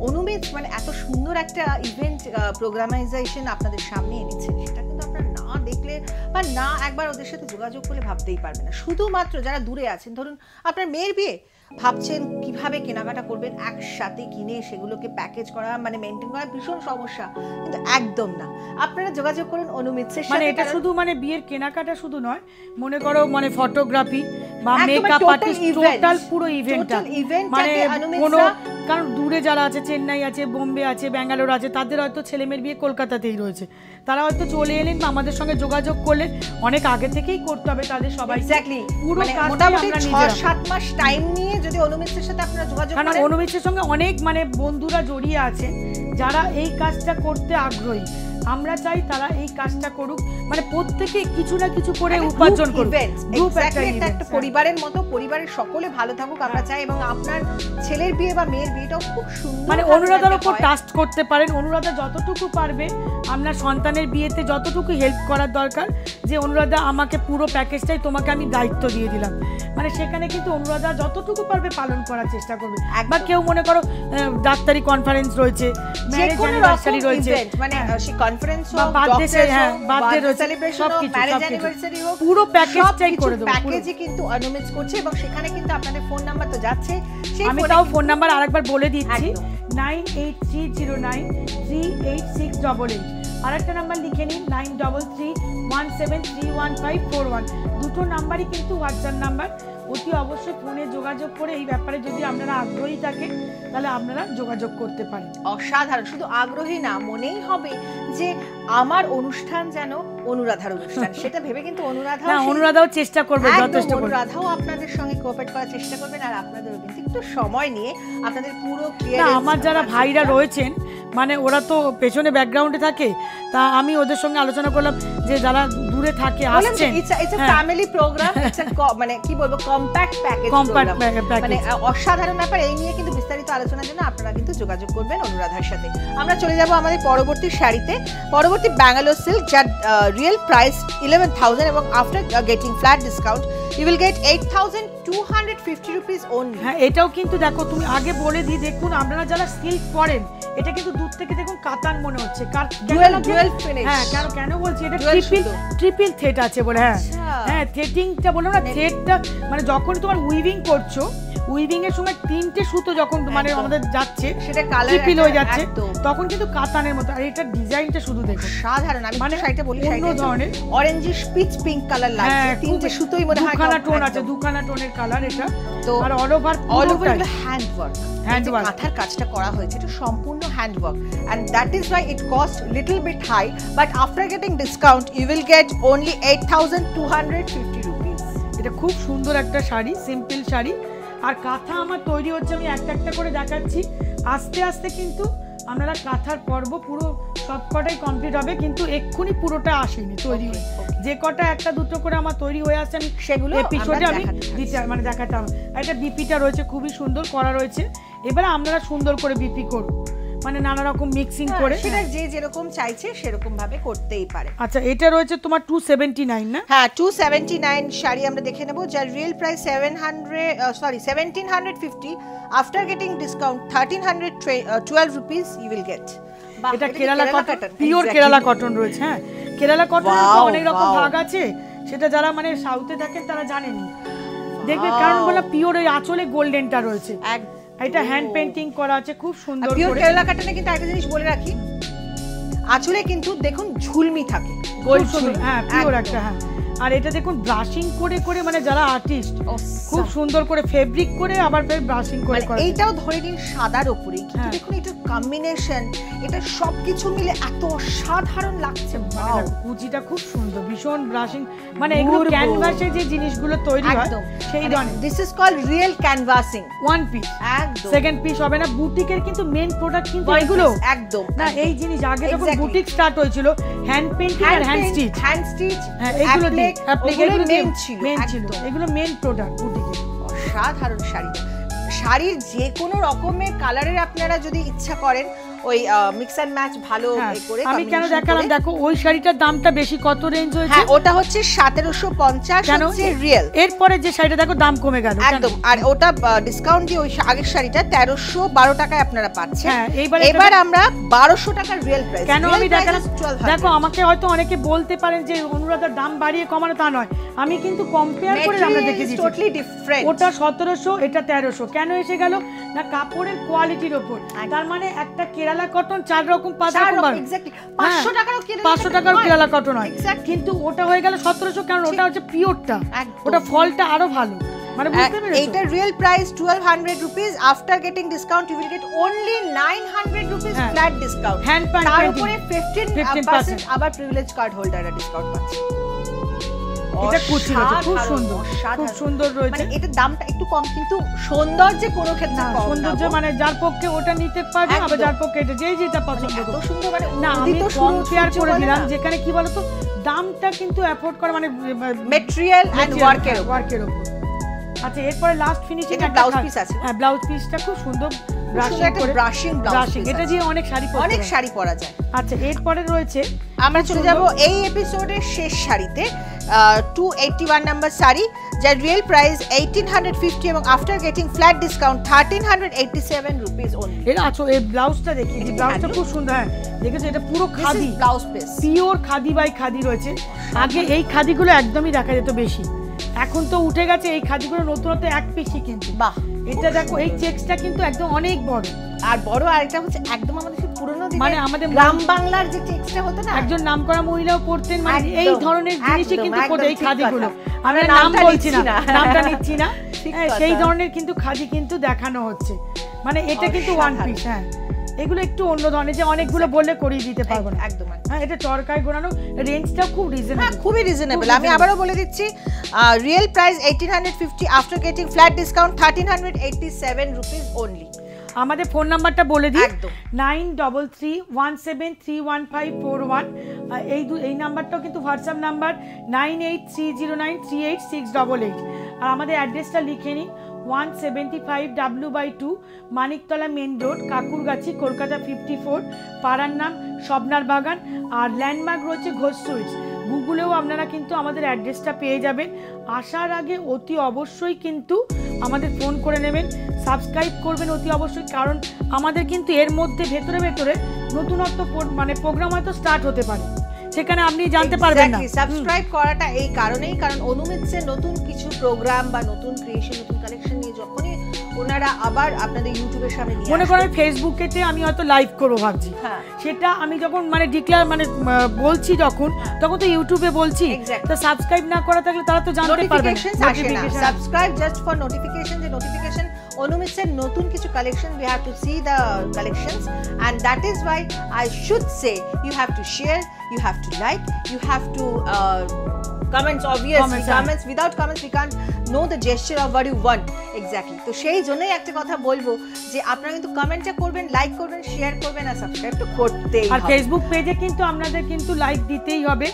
অনুমিত মানে এত সুন্দর একটা ইভেন্ট প্রোগ্রামাইজেশন আপনাদের সামনে এনেছে, সেটা কিন্তু আপনারা না দেখলে বা না একবার ওদের সাথে যোগাযোগ করলে ভাবতেই পারবেন না। শুধুমাত্র যারা দূরে আছেন, ধরুন আপনার মেয়ের বিয়ে, ভাবছেন কিভাবে কেনাকাটা করবেন, একসাথে কিনে সেগুলোকে প্যাকেজ করা মানে মেনটেন করা ভীষণ সমস্যা, কিন্তু একদম না, আপনারা যোগাযোগ করুন অনুমিতের সাথে। মানে এটা শুধু মানে বিয়ের কেনাকাটা শুধু নয়, মনে করো মানে ফটোগ্রাফি বা মেকআপ আর্টিস্ট, টোটাল পুরো ইভেন্টটা, মানে কোনো, কারণ দূরে যারা আছে, চেন্নাই আছে, বোম্বে আছে, ব্যাঙ্গালোর আছে, তাদের হয়তো ছেলেমেয়ের বিয়ে কলকাতাতেই রয়েছে, তারা হয়তো চলে এলেন বা আমাদের সঙ্গে যোগাযোগ করলেন, অনেক আগে থেকেই করতে হবে তাদের সবাই, পুরো মোটামুটি 6-7 মাস টাইম নিয়ে যদি অনুমিতের সাথে আপনারা যোগাযোগ করেন, কারণ অনুমিতের সঙ্গে অনেক মানে বন্ধুরা জড়িয়ে আছে যারা এই কাজটা করতে আগ্রহী, আমরা চাই তারা এই কাজটা করুক, মানে প্রত্যেকে কিছু না কিছু করে উপার্জন করুক, একটা পরিবারের মতো, পরিবারের সকলে ভালো থাকুক আমরা চাই, এবং আপনার ছেলের বিয়ে বা মেয়ের বিয়েটাও খুব সুন্দর, মানে অনুরাধার উপর ট্রাস্ট করতে পারেন, অনুরাধা যতটুকু পারবে আপনার সন্তানের বিয়েতে যতটুকু হেল্প করার দরকার, যে অনুরাধা আমাকে পুরো প্যাকেজটাই তোমাকে আমি দায়িত্ব দিয়ে দিলাম, মানে সেখানে কিন্তু অনুরাধা যতটুকু পারবে পালন করার চেষ্টা করবে। বা কেউ মনে করো ডাক্তারি কনফারেন্স রয়েছে, ম্যারেজ অ্যানিভার্সারি রয়েছে, মানে সেই কনফারেন্স বা বার্থডে রয়েছে, সেলিব্রেশন হোক, ম্যারেজ অ্যানিভার্সারি হোক, পুরো প্যাকেজটাই করে দেব, প্যাকেজে কিন্তু অনুমিত করছে, এবং সেখানে কিন্তু আপনাদের ফোন নাম্বার তো যাচ্ছে, আমি তাও ফোন নাম্বার আরেকবার বলে দিচ্ছি, 9830938688, আরেকটা নাম্বার লিখে নিন 9331731541, দুটো নাম্বারই কিন্তু হোয়াটসঅ্যাপ নাম্বার, অতি অবশ্যই ফোনে যোগাযোগ করে এই ব্যাপারে যদি আপনারা আগ্রহী থাকেন তাহলে আপনারা যোগাযোগ করতে পারেন। অসাধারণ, শুধু আগ্রহী না, মনেই হবে যে আমার অনুষ্ঠান যেন অনুরাধার অনুষ্ঠান, সেটা ভেবে কিন্তু অনুরাধাও চেষ্টা করবে, যথেষ্ট অনুরাধাও আপনাদের সঙ্গে কোঅপারেট করার চেষ্টা করবেন, আর আপনাদেরও কিন্তু একটু সময় নিয়ে আপনাদের পুরো আমার যারা ভাইরা রয়েছেন মানে ওরা তো পেছনে ব্যাকগ্রাউন্ডে থাকে, তা আমি ওদের সঙ্গে আলোচনা করলাম যে যারা দূরে দূরে থাকে আসছেন, it's a family programme, it's a মানে কি বলবো কম্প্যাক্ট প্যাকেজ প্রোগ্রাম, মানে অসাধারণ ব্যাপার। এই নিয়ে কিন্তু বিস্তারিত আলোচনার জন্য আপনারা কিন্তু যোগাযোগ করবেন অনুরাধার সাথে। আমরা চলে যাব আমাদের পরবর্তী শাড়িতে, পরবর্তী ব্যাঙ্গালোর সিল্ক, যার রিয়েল প্রাইস 11,000 এবং after getting flat discount you will get 8,250 rupees only. হ্যাঁ, এটাও কিন্তু দেখো, তুমি আগে বলে দিই, দেখুন আপনারা যারা সিল্ক পরেন, এটা কিন্তু দূর থেকে দেখুন কাতান মনে হচ্ছে, ডুয়েল ফিনিশ। হ্যাঁ, কেন বলছি এটা ট্রিপল থ্রেড আছে বলে। হ্যাঁ, থ্রেডিংটা বলো না, থ্রেডটা মানে যখন তোমার উইভিং করছো, উইভিং এর সময় তিনটে সুতো যখন মানে আমাদের যাচ্ছে, সেটা কালার ট্রিপল হয়ে যাচ্ছে, তখন কিন্তু কাতানের মতো। আর এটা ডিজাইনটা শুধু দেখো সাধারণ, আমি মানে শাড়িটা বলি, অন্য ধরনের অরেঞ্জিশ পিচ পিঙ্ক কালার লাগছে, তিনটে সুতোই মনে হয় দুখানা টোন আছে, দুখানা টোনের কালার এটা। তো আর অল ওভার হ্যান্ড ওয়ার্ক, মাথার কাজটা করা হয়েছে, এটা সম্পূর্ণ hand work, and that is why it cost little bit high, but after getting discount you will get only 8,250 rupees. এটা খুব সুন্দর একটা শাড়ি, সিম্পল শাড়ি। আর কাঁথা আমার তৈরি হচ্ছে, আমি একটা একটা করে দেখাচ্ছি। আস্তে আস্তে কিন্তু আপনারা কাঁথার পর্ব পুরো সবকটাই কমপ্লিট হবে, কিন্তু এক্ষুনি পুরোটা আসেনি তৈরি হয়ে। যে কটা একটা দুটো করে আমার তৈরি হয়ে আসছে, আমি সেগুলো এপিসোডে আমি মানে দেখাতাম। এটা বিপিটা রয়েছে, খুবই সুন্দর করা রয়েছে। এবারে আপনারা সুন্দর করে বিপি করুন, মানে নানা রকম মিক্সিং করে, সেটা যে যেরকম চাইছে সেরকম ভাবে করতেই পারে। আচ্ছা, এটা রয়েছে তোমার 279 না? হ্যাঁ, 279 শাড়ি আমরা দেখে নেব, যার real price 1750, after getting discount 1312 rupees you will get. এটা Kerala cotton, pure Kerala cotton রয়েছে। হ্যাঁ, কেরালা কটন অনেক রকম ভাগ আছে, সেটা যারা মানে সাউথে থাকেন তারা জানেন, দেখবে, কারণ বলা পিওর ওই আঁচলে গোল্ডেনটা রয়েছে, এটা হ্যান্ড পেইন্টিং করা আছে, খুব সুন্দর করে। পিওর কেরালা কটনে কিন্তু একটা জিনিস বলে রাখি, আঁচলে কিন্তু দেখুন ঝুলমি থাকে, গোল্ড ঝুলমি। হ্যাঁ, পিওর একটা। হ্যাঁ, আর এটা দেখুন ব্রাশিং করে করে, মানে যারা আর্টিস্ট খুব সুন্দর করে ফেব্রিক করে আবার ফের ব্রাশিং করে করে। এইটাও ধরে নিন সাদার উপরে, কিন্তু দেখুন এটার কম্বিনেশন, এটা সবকিছু মিলে এত অসাধারণ লাগছে। ওয়াও, কুচিটা খুব সুন্দর, ভীষণ ব্রাশিং, মানে এগুলো ক্যানভাসে যে জিনিসগুলো তৈরি হয় সেই ধরনের। This is called real canvassing. One piece, একদম সেকেন্ড পিস হবে না। বুটিকের কিন্তু মেন প্রোডাক্ট কিন্তু এগুলো একদম না। এই জিনিস আগে যখন বুটিক স্টার্ট হয়েছিল, হ্যান্ড পেইন্টিং আর হ্যান্ড স্টিচ, হ্যাঁ, এগুলো দিয়ে মেন ছিল, এগুলো মেন প্রোডাক্ট বুটিকের। অসাধারণ শাড়ি, শাড়ির যে কোনো রকমের কালারের আপনারা যদি ইচ্ছা করেন, ওই মিক্স এন্ড ম্যাচ ভালো করে। আমি কেন দেখালাম, দেখো ওই শাড়িটার দামটা বেশি, কত রেঞ্জ হয়েছে? হ্যাঁ, ওটা হচ্ছে 1750 হচ্ছে রিয়েল। এরপরে যে শাড়িটা দেখো দাম কমে গেল একদম, আর ওটা ডিসকাউন্ট দিয়ে ওই আগের শাড়িটা 1312 টাকায় আপনারা পাচ্ছেন। হ্যাঁ, এবার আমরা 1200 টাকার রিয়েল প্রাইস। কেন আমি দেখালাম, দেখো আমাকে হয়তো অনেকে বলতে পারেন যে অনুরাধার দাম বাড়িয়ে কমানো, তা নয়, আমি কিন্তু কম্পেয়ার করে আমরা দেখে দিচ্ছি, টোটালি ডিফারেন্ট। ওটা 1700, এটা 1300। কেন এসে গেল না, কাপড়ের কোয়ালিটির উপর। তার মানে একটা কেরালা কটন 4 রকম 5 রকম, এক্স্যাক্টলি 500 টাকারও কেরালা কটন হয়, কিন্তু ওটা হয়ে গেল 1700, কারণ ওটা হচ্ছে পিওরটা, ওটা ফলটা আরো ভালো, মানে বুঝতে পেরেছো? এইটা real price 1200 rupees, after getting discount you will get only 900 rupees flat discount. Hand painting, তার উপরে 15% আবার প্রিভিলেজ কার্ড হোল্ডাররা ডিসকাউন্ট পাচ্ছে। এটা কুচি রয়েছে, খুব সুন্দর, খুব সুন্দর রয়েছে। মানে এটার দামটা একটু কম, কিন্তু সৌন্দর্যে কোনো ক্ষেত্রে কম না। সৌন্দর্য মানে যার পক্ষে ওটা নিতে পারবে, আবার যার পক্ষে এটা, যেটা পছন্দ করে। এত সুন্দর, মানে না আমি কম্পেয়ার করে দিলাম, যেখানে কি বলতো দামটা কিন্তু অ্যাফোর্ড করা, মানে ম্যাটেরিয়াল এন্ড ওয়ার্কের উপর। আচ্ছা, এরপরে লাস্ট ফিনিশিং একটা ব্লাউজ পিস আছে। হ্যাঁ, ব্লাউজ পিসটা খুব সুন্দর ব্রাশিং, এটা দিয়ে অনেক শাড়ি পরা যায়। আচ্ছা, এরপরে রয়েছে আমরা চলে যাব এই এপিসোডের শেষ শাড়িতে, 281 নাম্বার শাড়ি, যার রিয়েল প্রাইস 1850 এবং after getting flat discount 1387 rupees only. এর আছো এই ব্লাউজটা দেখি, এই ব্লাউজটা খুব সুন্দর। হ্যাঁ, দেখেছো, এটা পুরো khadi blouse piece, pure khadi by khadi রয়েছে। আগে এই খাদিগুলো একদমই দেখা যেত বেশি, এখন তো উঠে গেছে এই খাদিগুলো, নতুনত্ব এক পিসই কিন্তু। বাহ, এটা দেখো, এই চেকসটা কিন্তু একদম অনেক বড়, আর বড়, আর এটা হচ্ছে একদম আমাদের সেই পুরনো দিনের, মানে আমাদের গ্রাম বাংলার যে চেকসটা হতো না, একজন নামকরা মহিলাও পরতেন, মানে এই ধরনের জিনিসই কিন্তু পরতে, এই খাদিগুলো। আমরা নাম বলছি না, নামটা নিচ্ছি না, সেই ধরনের কিন্তু খাদি কিন্তু দেখানো হচ্ছে, মানে এটা কিন্তু ওয়ান পিস। হ্যাঁ, এগুলো একটু অন্য ধরনের, যে অনেকগুলো বললে করিয়ে দিতে পারবো না। একদম। হ্যাঁ, এটা চরকায় গোনানো, রেঞ্জটা খুব রিজনেবল। হ্যাঁ, খুবই রিজনেবল। আমি আবারও বলে দিচ্ছি, real price 1850, after getting flat discount 1387 rupees only. আমাদের ফোন নাম্বারটা বলে দিই, একদম। 9331731541। এই নাম্বারটাও কিন্তু হোয়াটসঅ্যাপ নাম্বার 9830938688। আর আমাদের অ্যাড্রেসটা লিখে নিন, 175W/2 Maniktala main road, Kakurgachi, Kolkata 54। পাড়ার নাম স্বপ্নার বাগান। আর ল্যান্ডমার্ক রয়েছে ঘোষ সুইটস। গুগলেও আপনারা কিন্তু আমাদের অ্যাড্রেসটা পেয়ে যাবেন। আসার আগে অতি অবশ্যই কিন্তু আমাদের ফোন করে নেবেন, সাবস্ক্রাইব করবেন অতি অবশ্যই, কারণ আমাদের কিন্তু এর মধ্যে ভেতরে ভেতরে নতুনত্ব মানে প্রোগ্রাম হয়তো স্টার্ট হতে পারে, সেখানে আপনি জানতে পারবেন না। সাবস্ক্রাইব করাটা এই কারণেই, কারণ অনুমিতসের নতুন কিছু প্রোগ্রাম বা নতুন ক্রিয়েশন, নতুন কালেকশন নিয়ে যখনই ওনারা আবার আপনাদের ইউটিউবের সামনে নিয়ে মনে করেন ফেসবুকেতে আমি হয়তো লাইভ করবো ভাবছি, হ্যাঁ, সেটা আমি যখন মানে ডিক্লেয়ার মানে বলছি তখন তো ইউটিউবে বলছি, তো সাবস্ক্রাইব না করা থাকলে তারা তো জানতে পারবে না। সাবস্ক্রাইব জাস্ট ফর নোটিফিকেশন, যে নোটিফিকেশন অনুমিতসের নতুন কিছু collection, we have to see the collections, and that is why I should say you have to share, you have to like, you have to comments, obviously comments, without comments we can't know the gesture of what you want exactly. তো সেই জন্যই একটা কথা বলবো যে আপনারা কিন্তু কমেন্টটা করবেন, লাইক করবেন, শেয়ার করবেন, আর সাবস্ক্রাইব তো করতেই হবে। আর ফেসবুক পেজে কিন্তু আপনাদের কিন্তু লাইক দিতেই হবে।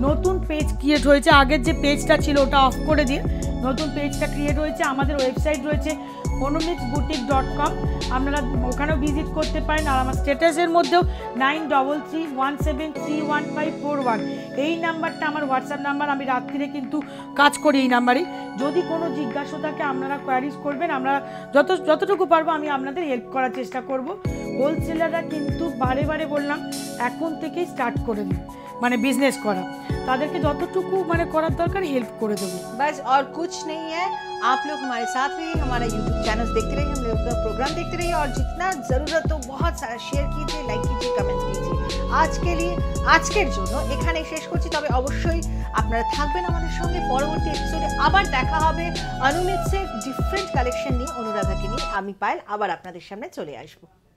নতুন পেজ ক্রিয়েট হয়েছে, আগের যে পেজটা ছিল ওটা অফ করে দিয়ে নতুন পেজটা ক্রিয়েট হয়েছে। আমাদের ওয়েবসাইট রয়েছে অনুমিতসবুটিক.com, আপনারা ওখানেও ভিজিট করতে পারেন। আর আমার স্ট্যাটাসের মধ্যেও 9331731541 এই নাম্বারটা আমার হোয়াটসঅ্যাপ নাম্বার। আমি রাত্রিরে কিন্তু কাজ করি এই নাম্বারে। যদি কোনো জিজ্ঞাসা থাকে আপনারা কোয়ারিজ করবেন, আমরা যতটুকু পারবো আমি আপনাদের হেল্প করার চেষ্টা করব। হোলসেলাররা কিন্তু বারে বারে বললাম এখন থেকেই স্টার্ট করে দিন মানে বিজনেস করা, তাদেরকে যতটুকু মানে করার দরকার হেল্প করে দেবো। बस और कुछ नहीं है, आप लोग हमारे साथ रहिए, हमारा यूट्यूब चैनल देखते रहिए, हम लोग का प्रोग्राम देखते रहिए, और जितना ज़रूरत हो बहुत सारा शेयर कीजिए, लाइक कीजिए, कमेंट कीजिए। আজকের জন্য এখানেই শেষ করছি, তবে অবশ্যই আপনারা থাকবেন আমাদের সঙ্গে। পরবর্তী এপিসোডে আবার দেখা হবে অনুমিতসের ডিফারেন্ট কালেকশন নিয়ে, অনুরাধাকে নিয়ে। আমি পায়েল আবার আপনাদের সামনে চলে আসবো।